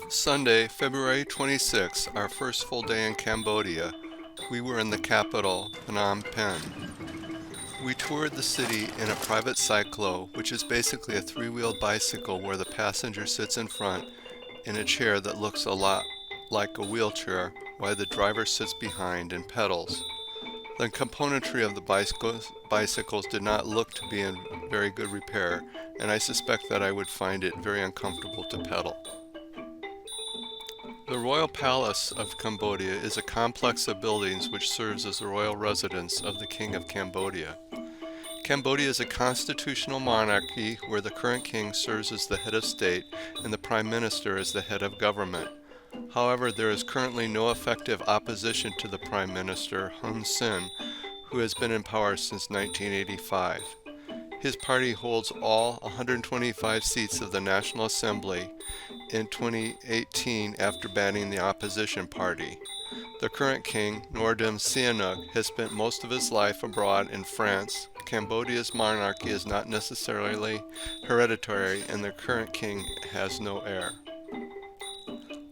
Sunday, February 26, our first full day in Cambodia. We were in the capital, Phnom Penh. We toured the city in a private cyclo, which is basically a three-wheeled bicycle where the passenger sits in front in a chair that looks a lot like a wheelchair, while the driver sits behind and pedals. The componentry of the bicycles did not look to be in very good repair, and I suspect that I would find it very uncomfortable to pedal. The Royal Palace of Cambodia is a complex of buildings which serves as the royal residence of the King of Cambodia. Cambodia is a constitutional monarchy where the current king serves as the head of state and the prime minister as the head of government. However, there is currently no effective opposition to the prime minister, Hun Sen, who has been in power since 1985. His party holds all 125 seats of the National Assembly in 2018 after banning the opposition party. The current king, Norodom Sihanouk, has spent most of his life abroad in France. Cambodia's monarchy is not necessarily hereditary, and the current king has no heir.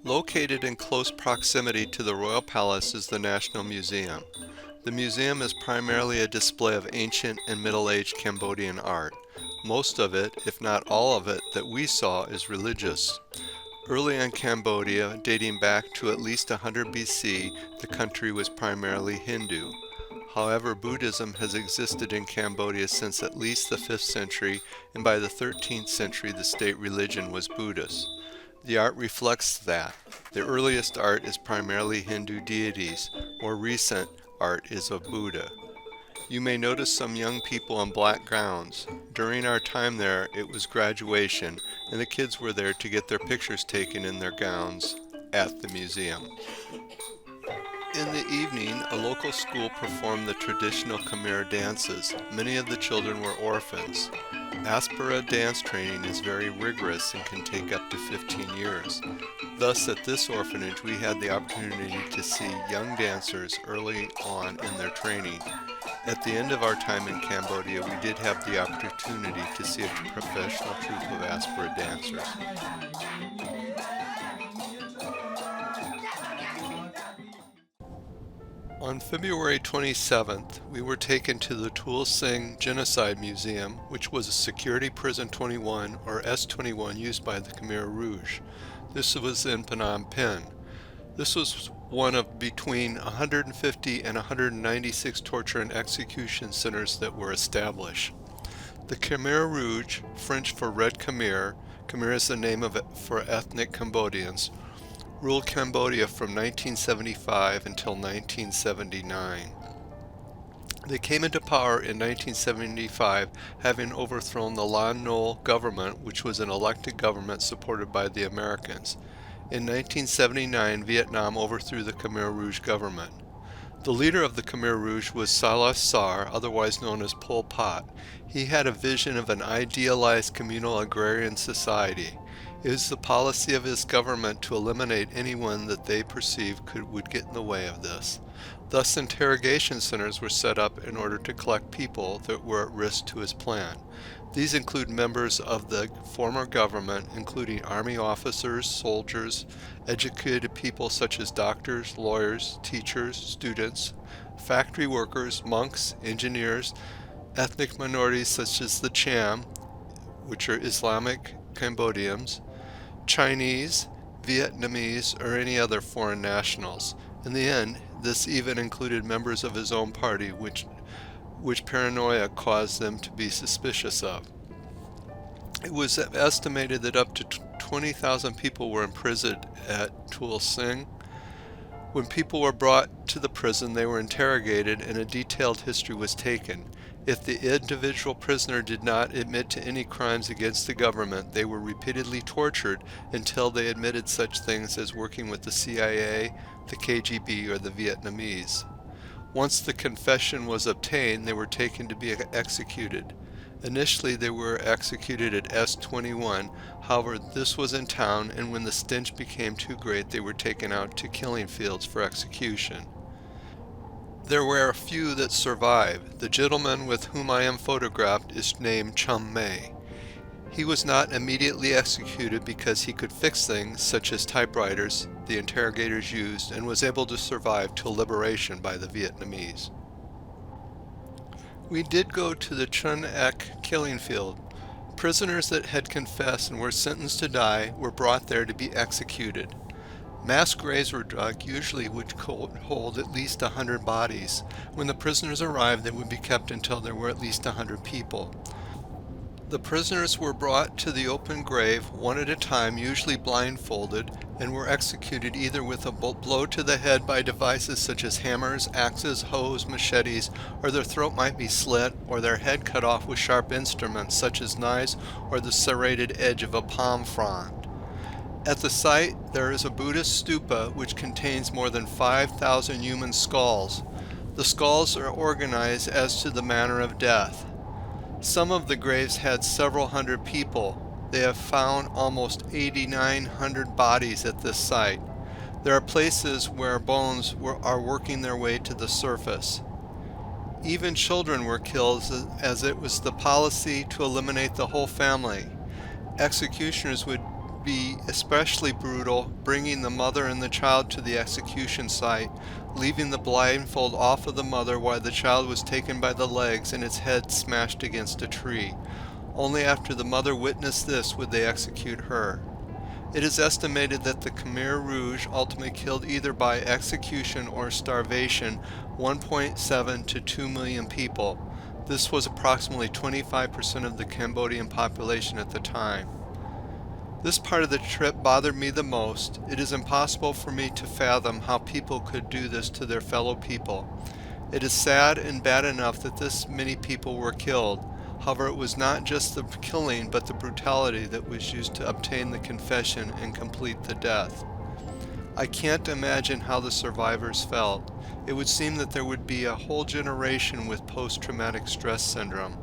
Located in close proximity to the royal palace is the National Museum. The museum is primarily a display of ancient and middle-aged Cambodian art. Most of it, if not all of it, that we saw is religious. Early in Cambodia, dating back to at least 100 BC, the country was primarily Hindu. However, Buddhism has existed in Cambodia since at least the 5th century, and by the 13th century the state religion was Buddhist. The art reflects that. The earliest art is primarily Hindu deities. More recent art is of Buddha. You may notice some young people in black gowns. During our time there, it was graduation, and the kids were there to get their pictures taken in their gowns at the museum. In the evening, a local school performed the traditional Khmer dances. Many of the children were orphans. Aspera dance training is very rigorous and can take up to 15 years. Thus, at this orphanage, we had the opportunity to see young dancers early on in their training. At the end of our time in Cambodia, we did have the opportunity to see a professional troupe of Aspera dancers. On February 27th, we were taken to the Tuol Sing Genocide Museum, which was a Security Prison 21 or S-21 used by the Khmer Rouge. This was in Phnom Penh. This was one of between 150 and 196 torture and execution centers that were established. The Khmer Rouge, French for Red Khmer, Khmer is the name of it for ethnic Cambodians, ruled Cambodia from 1975 until 1979. They came into power in 1975, having overthrown the Lon Nol government, which was an elected government supported by the Americans. In 1979, Vietnam overthrew the Khmer Rouge government. The leader of the Khmer Rouge was Salah Sar, otherwise known as Pol Pot. He had a vision of an idealized communal agrarian society. It was the policy of his government to eliminate anyone that they perceived would get in the way of this. Thus, interrogation centers were set up in order to collect people that were at risk to his plan. These include members of the former government, including army officers, soldiers, educated people such as doctors, lawyers, teachers, students, factory workers, monks, engineers, ethnic minorities such as the Cham, which are Islamic Cambodians, Chinese, Vietnamese, or any other foreign nationals. In the end, this even included members of his own party, which paranoia caused them to be suspicious of. It was estimated that up to 20,000 people were imprisoned at Tuol Sing. When people were brought to the prison, they were interrogated and a detailed history was taken. If the individual prisoner did not admit to any crimes against the government, they were repeatedly tortured until they admitted such things as working with the CIA, the KGB, or the Vietnamese. Once the confession was obtained, they were taken to be executed. Initially, they were executed at S-21, however, this was in town, and when the stench became too great, they were taken out to killing fields for execution. There were a few that survived. The gentleman with whom I am photographed is named Chum May. He was not immediately executed because he could fix things, such as typewriters, the interrogators used, and was able to survive till liberation by the Vietnamese. We did go to the Chun Ek killing field. Prisoners that had confessed and were sentenced to die were brought there to be executed. Mass graves were dug, usually would hold at least 100 bodies. When the prisoners arrived, they would be kept until there were at least 100 people. The prisoners were brought to the open grave, one at a time, usually blindfolded, and were executed either with a blow to the head by devices such as hammers, axes, hoes, machetes, or their throat might be slit, or their head cut off with sharp instruments such as knives or the serrated edge of a palm frond. At the site, there is a Buddhist stupa which contains more than 5,000 human skulls. The skulls are organized as to the manner of death. Some of the graves had several hundred people. They have found almost 8,900 bodies at this site. There are places where bones are working their way to the surface. Even children were killed, as it was the policy to eliminate the whole family. Executioners would be especially brutal, bringing the mother and the child to the execution site, leaving the blindfold off of the mother while the child was taken by the legs and its head smashed against a tree. Only after the mother witnessed this would they execute her. It is estimated that the Khmer Rouge ultimately killed either by execution or starvation 1.7 to 2 million people. This was approximately 25% of the Cambodian population at the time. This part of the trip bothered me the most. It is impossible for me to fathom how people could do this to their fellow people. It is sad and bad enough that this many people were killed. However, it was not just the killing, but the brutality that was used to obtain the confession and complete the death. I can't imagine how the survivors felt. It would seem that there would be a whole generation with post-traumatic stress syndrome.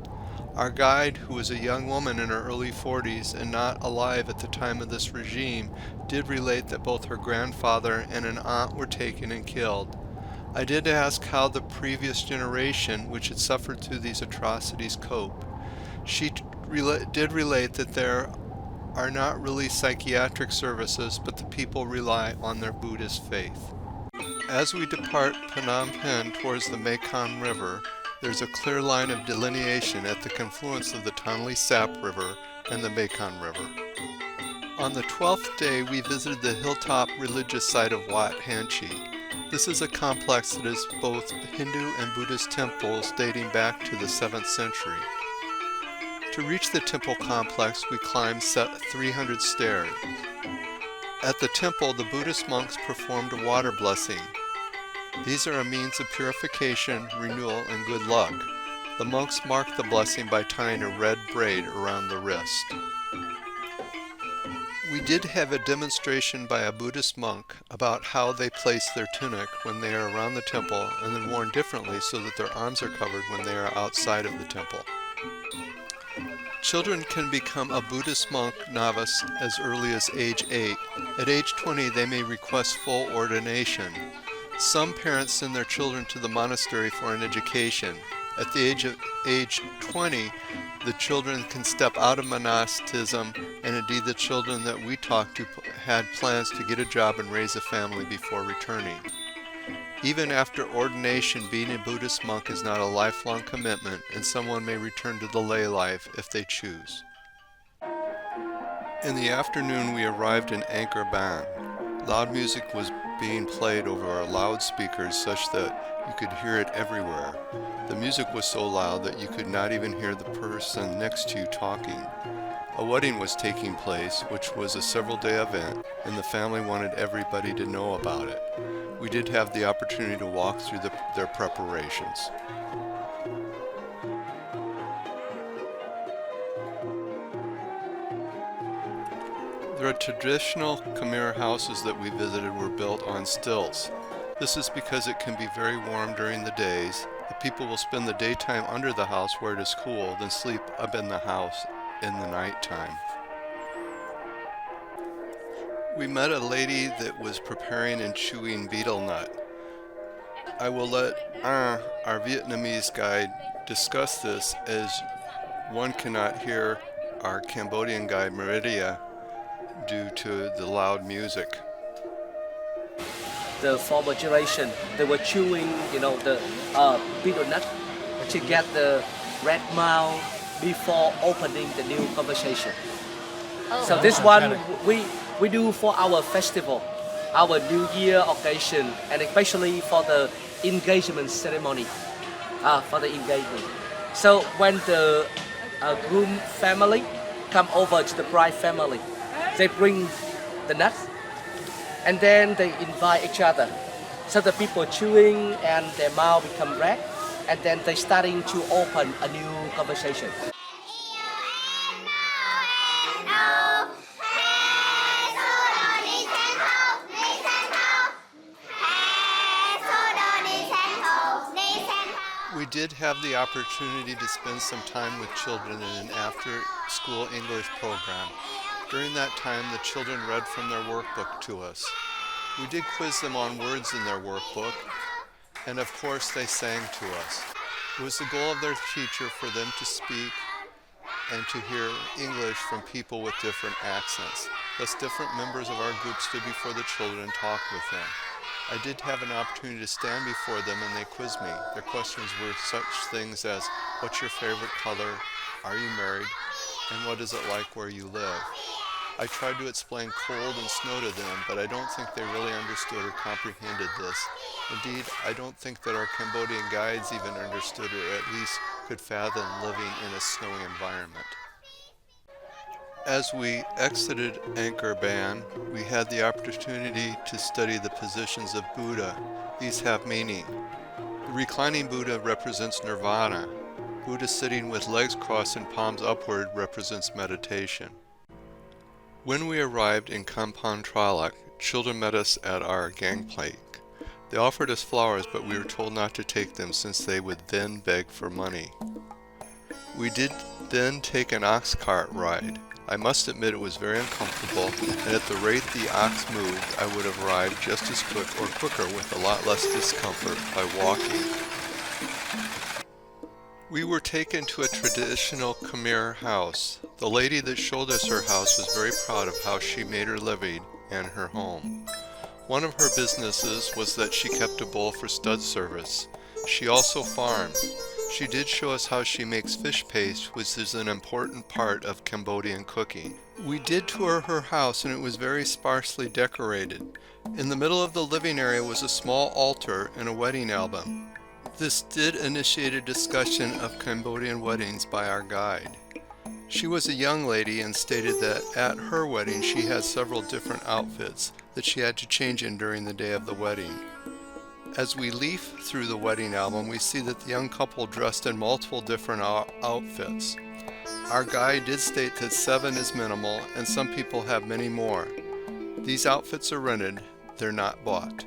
Our guide, who was a young woman in her early 40s and not alive at the time of this regime, did relate that both her grandfather and an aunt were taken and killed. I did ask how the previous generation, which had suffered through these atrocities, coped. She did relate that there are not really psychiatric services, but the people rely on their Buddhist faith. As we depart Phnom Penh towards the Mekong River, there's a clear line of delineation at the confluence of the Tonle Sap River and the Mekong River. On the 12th day, we visited the hilltop religious site of Wat Hanchi. This is a complex that is both Hindu and Buddhist temples dating back to the 7th century. To reach the temple complex, we climbed 300 stairs. At the temple, the Buddhist monks performed a water blessing. These are a means of purification, renewal, and good luck. The monks mark the blessing by tying a red braid around the wrist. We did have a demonstration by a Buddhist monk about how they place their tunic when they are around the temple and then worn differently so that their arms are covered when they are outside of the temple. Children can become a Buddhist monk novice as early as age 8. At age 20, they may request full ordination. Some parents send their children to the monastery for an education. At the age 20, the children can step out of monasticism, and indeed the children that we talked to had plans to get a job and raise a family before returning. Even after ordination, being a Buddhist monk is not a lifelong commitment, and someone may return to the lay life if they choose. In the afternoon, we arrived in Angkor Ban. Loud music was being played over our loudspeakers such that you could hear it everywhere. The music was so loud that you could not even hear the person next to you talking. A wedding was taking place, which was a several-day event, and the family wanted everybody to know about it. We did have the opportunity to walk through their preparations. The traditional Khmer houses that we visited were built on stilts. This is because it can be very warm during the days. The people will spend the daytime under the house where it is cool, then sleep up in the house in the nighttime. We met a lady that was preparing and chewing betel nut. I will let our Vietnamese guide discuss this, as one cannot hear our Cambodian guide Meridia due to the loud music. The former generation, they were chewing, the betel nut to get the red mouth before opening the new conversation. So this one we do for our festival, our New Year occasion, and especially for the engagement ceremony. For the engagement. So when the groom family come over to the bride family, they bring the nuts and then they invite each other. So the people chewing and their mouth become red, and then they starting to open a new conversation. We did have the opportunity to spend some time with children in an after-school English program. During that time, the children read from their workbook to us. We did quiz them on words in their workbook, and of course they sang to us. It was the goal of their teacher for them to speak and to hear English from people with different accents. Thus, different members of our group stood before the children and talked with them. I did have an opportunity to stand before them and they quizzed me. Their questions were such things as, what's your favorite color? Are you married? And what is it like where you live? I tried to explain cold and snow to them, but I don't think they really understood or comprehended this. Indeed, I don't think that our Cambodian guides even understood or at least could fathom living in a snowy environment. As we exited Angkor Ban, we had the opportunity to study the positions of Buddha. These have meaning. The reclining Buddha represents nirvana. Buddha sitting with legs crossed and palms upward represents meditation. When we arrived in Kampong Tralak, children met us at our gangplank. They offered us flowers, but we were told not to take them since they would then beg for money. We did then take an ox cart ride. I must admit it was very uncomfortable, and at the rate the ox moved, I would have arrived just as quick or quicker with a lot less discomfort by walking. We were taken to a traditional Khmer house. The lady that showed us her house was very proud of how she made her living and her home. One of her businesses was that she kept a bull for stud service. She also farmed. She did show us how she makes fish paste, which is an important part of Cambodian cooking. We did tour her house and it was very sparsely decorated. In the middle of the living area was a small altar and a wedding album. This did initiate a discussion of Cambodian weddings by our guide. She was a young lady and stated that at her wedding she had several different outfits that she had to change in during the day of the wedding. As we leaf through the wedding album, we see that the young couple dressed in multiple different outfits. Our guide did state that 7 is minimal and some people have many more. These outfits are rented, they're not bought.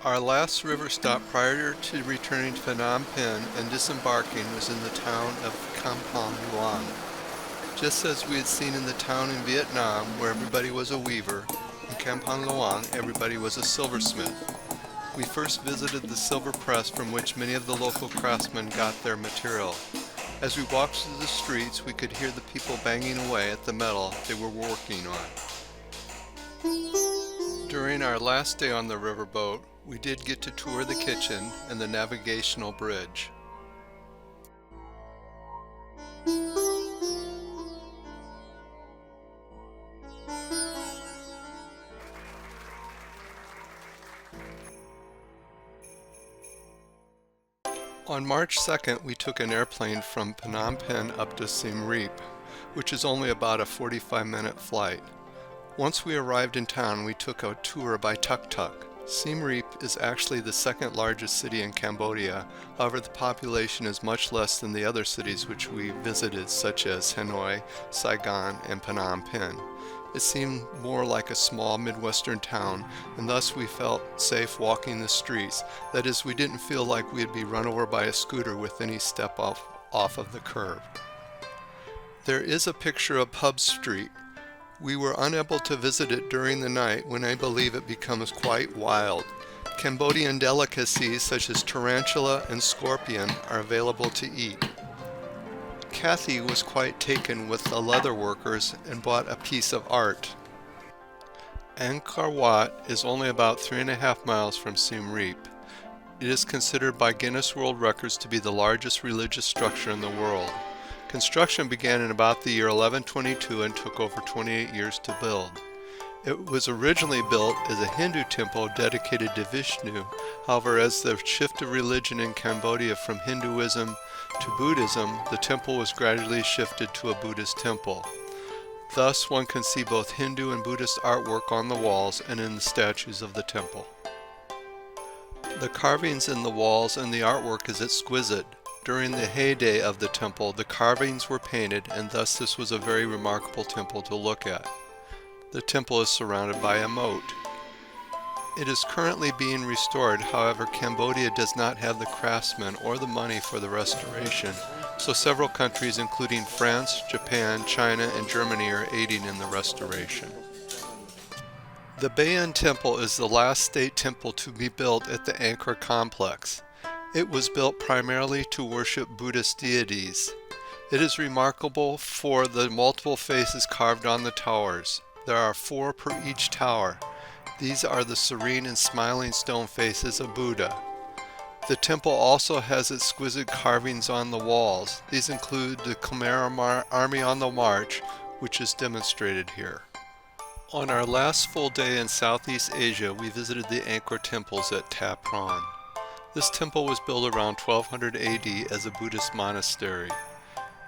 Our last river stop prior to returning to Phnom Penh and disembarking was in the town of Kampong Luang. Just as we had seen in the town in Vietnam where everybody was a weaver, in Kampong Luang everybody was a silversmith. We first visited the silver press from which many of the local craftsmen got their material. As we walked through the streets, we could hear the people banging away at the metal they were working on. During our last day on the riverboat, we did get to tour the kitchen and the navigational bridge. On March 2nd, we took an airplane from Phnom Penh up to Siem Reap, which is only about a 45-minute flight. Once we arrived in town, we took a tour by tuk-tuk. Siem Reap is actually the second largest city in Cambodia, however the population is much less than the other cities which we visited, such as Hanoi, Saigon, and Phnom Penh. It seemed more like a small Midwestern town, and thus we felt safe walking the streets. That is, we didn't feel like we'd be run over by a scooter with any step off of the curb. There is a picture of Pub Street. We were unable to visit it during the night when I believe it becomes quite wild. Cambodian delicacies such as tarantula and scorpion are available to eat. Kathy was quite taken with the leather workers and bought a piece of art. Angkor Wat is only about 3.5 miles from Siem Reap. It is considered by Guinness World Records to be the largest religious structure in the world. Construction began in about the year 1122 and took over 28 years to build. It was originally built as a Hindu temple dedicated to Vishnu. However, as the shift of religion in Cambodia from Hinduism to Buddhism, the temple was gradually shifted to a Buddhist temple. Thus, one can see both Hindu and Buddhist artwork on the walls and in the statues of the temple. The carvings in the walls and the artwork is exquisite. During the heyday of the temple, the carvings were painted, and thus this was a very remarkable temple to look at. The temple is surrounded by a moat. It is currently being restored, however, Cambodia does not have the craftsmen or the money for the restoration, so several countries including France, Japan, China, and Germany are aiding in the restoration. The Bayon Temple is the last state temple to be built at the Angkor complex. It was built primarily to worship Buddhist deities. It is remarkable for the multiple faces carved on the towers. There are 4 per each tower. These are the serene and smiling stone faces of Buddha. The temple also has exquisite carvings on the walls. These include the Khmer Army on the March, which is demonstrated here. On our last full day in Southeast Asia, we visited the Angkor temples at Ta Prohm. This temple was built around 1200 AD as a Buddhist monastery.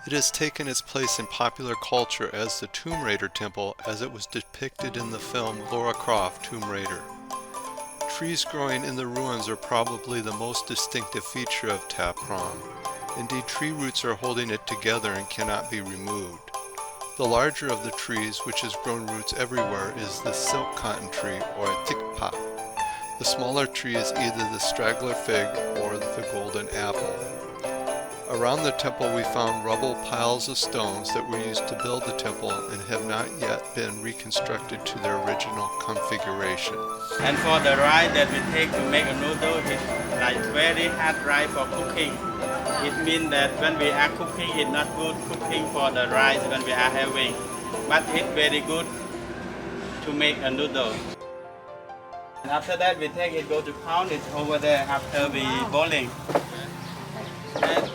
It has taken its place in popular culture as the Tomb Raider temple, as it was depicted in the film Lara Croft Tomb Raider. Trees growing in the ruins are probably the most distinctive feature of Ta Prohm. Indeed, tree roots are holding it together and cannot be removed. The larger of the trees, which has grown roots everywhere, is the silk cotton tree, or a thikpa. The smaller tree is either the straggler fig or the golden apple. Around the temple we found rubble piles of stones that were used to build the temple and have not yet been reconstructed to their original configuration. And for the rice that we take to make a noodle, it's like very hard rice for cooking. It means that when we are cooking, it's not good cooking for the rice when we are having, but it's very good to make a noodle. And after that, we take it, go to pound it over there after we boiling. And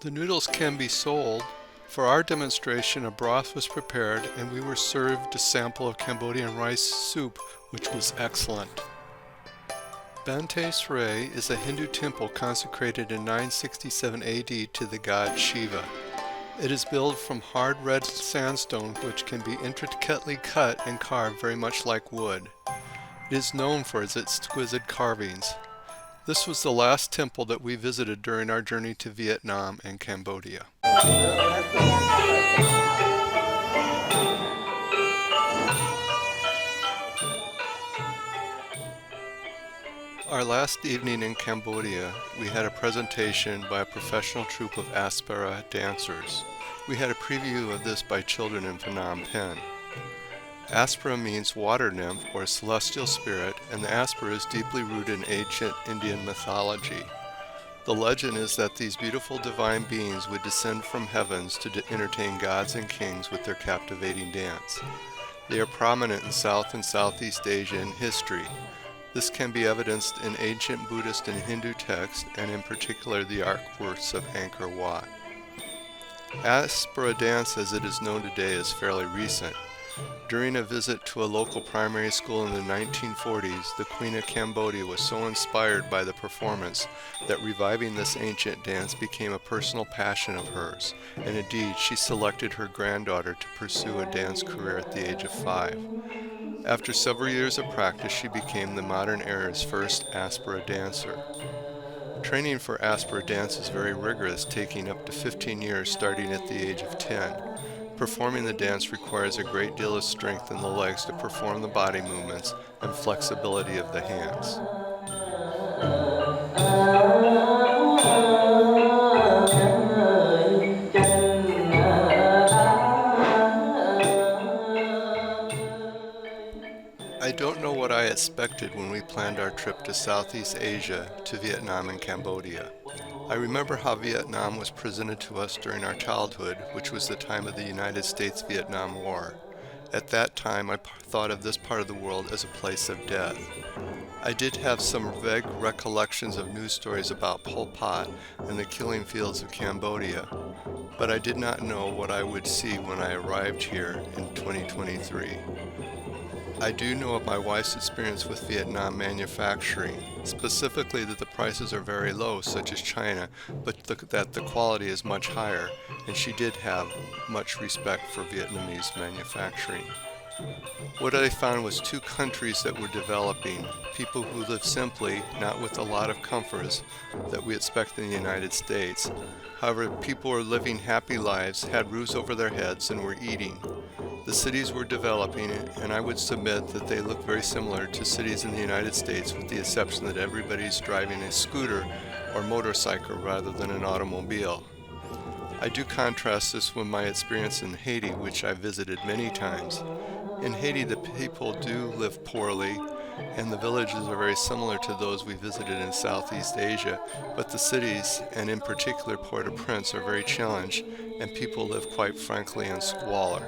The noodles can be sold. For our demonstration, a broth was prepared and we were served a sample of Cambodian rice soup, which was excellent. Bante Sray is a Hindu temple consecrated in 967 AD to the god Shiva. It is built from hard red sandstone which can be intricately cut and carved very much like wood. It is known for its exquisite carvings. This was the last temple that we visited during our journey to Vietnam and Cambodia. Our last evening in Cambodia, we had a presentation by a professional troupe of Aspera dancers. We had a preview of this by children in Phnom Penh. Aspera means water nymph or celestial spirit, and the Aspera is deeply rooted in ancient Indian mythology. The legend is that these beautiful divine beings would descend from heavens to entertain gods and kings with their captivating dance. They are prominent in South and Southeast Asia in history. This can be evidenced in ancient Buddhist and Hindu texts, and in particular the artworks of Angkor Wat. Aspera dance, as it is known today, is fairly recent. During a visit to a local primary school in the 1940s, the Queen of Cambodia was so inspired by the performance that reviving this ancient dance became a personal passion of hers, and indeed she selected her granddaughter to pursue a dance career at the age of 5. After several years of practice, she became the modern era's first Aspera dancer. Training for Aspera dance is very rigorous, taking up to 15 years starting at the age of 10. Performing the dance requires a great deal of strength in the legs to perform the body movements and flexibility of the hands. I don't know what I expected when we planned our trip to Southeast Asia, to Vietnam and Cambodia. I remember how Vietnam was presented to us during our childhood, which was the time of the United States-Vietnam War. At that time, I thought of this part of the world as a place of death. I did have some vague recollections of news stories about Pol Pot and the killing fields of Cambodia, but I did not know what I would see when I arrived here in 2023. I do know of my wife's experience with Vietnam manufacturing, specifically that the prices are very low, such as China, but that the quality is much higher, and she did have much respect for Vietnamese manufacturing. What I found was two countries that were developing, people who live simply, not with a lot of comforts that we expect in the United States. However, people were living happy lives, had roofs over their heads, and were eating. The cities were developing, and I would submit that they look very similar to cities in the United States, with the exception that everybody's driving a scooter or motorcycle rather than an automobile. I do contrast this with my experience in Haiti, which I visited many times. In Haiti, the people do live poorly, and the villages are very similar to those we visited in Southeast Asia, but the cities, and in particular Port-au-Prince, are very challenged, and people live quite frankly in squalor.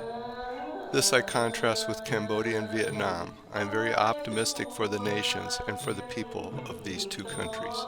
This I contrast with Cambodia and Vietnam. I am very optimistic for the nations and for the people of these two countries.